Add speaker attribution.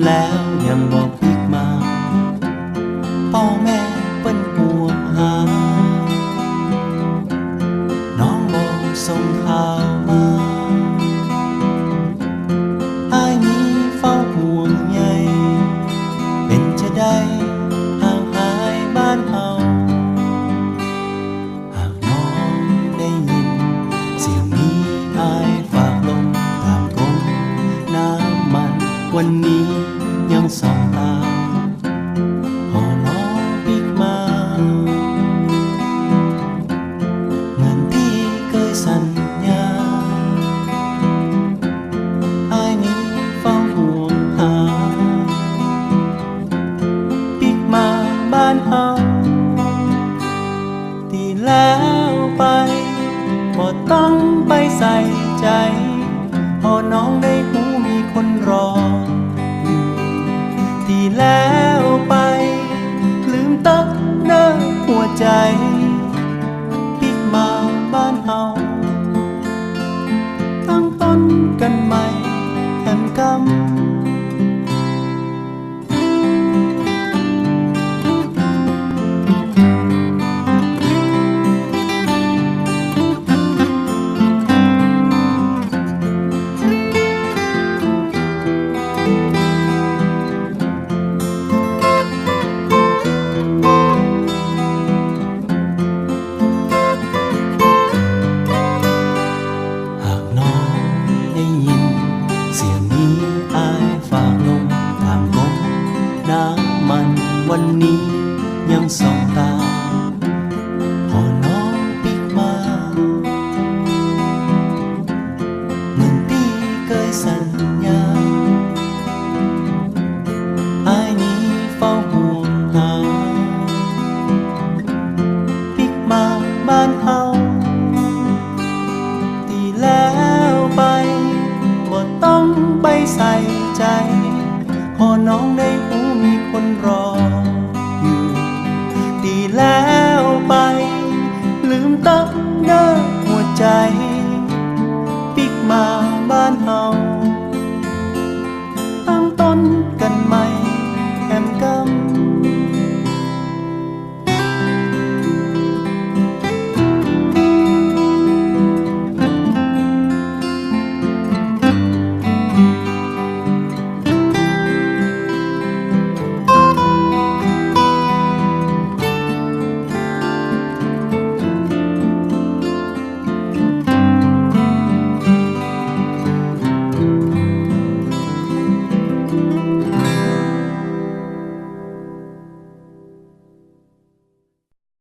Speaker 1: แล้วยังบอกอีกมาพ่อแม่เปิ้นห่วงหาน้องบอกส่งข่าวมาอ้ายนี้เฝ้าห่วงใยเป็นจะได้ห่างหายบ้านเฮาหากน้องได้ยินเสียงนี้อ้ายฝากลงตามกงน้ำมันวันนี้ยังส่องตาหอน้องปิกมาเหมือนที่เคยสัญญาอ้ายนี้เฝ้าห่วงหาปิกมาบ้านเฮาที่แล้วไปบ่ต้องไปใส่ใจพอน้องได้หูมีคนรออยู่ที่แล้วไปลืมตักเน้อหัวใจปิกมาบ้านเฮาตั้งต้นกันใหม่แถมกำได้ยินเสียงนี้อ้ายฝากลงตามกงน้ำมันวันนี้ยังส่องตาพอน้องปิกมาเหมือนที่เคยสัญญาอ้ายนี้เฝ้าห่วงหาปิกมาบ้านเฮาที่แล้วไปบ่ต้องไปใส่ใจพอน้องได้หูมีคนรออยู่ดีแล้วไปลืมตักเน้อหัวใจปิกมาบ้านเฮา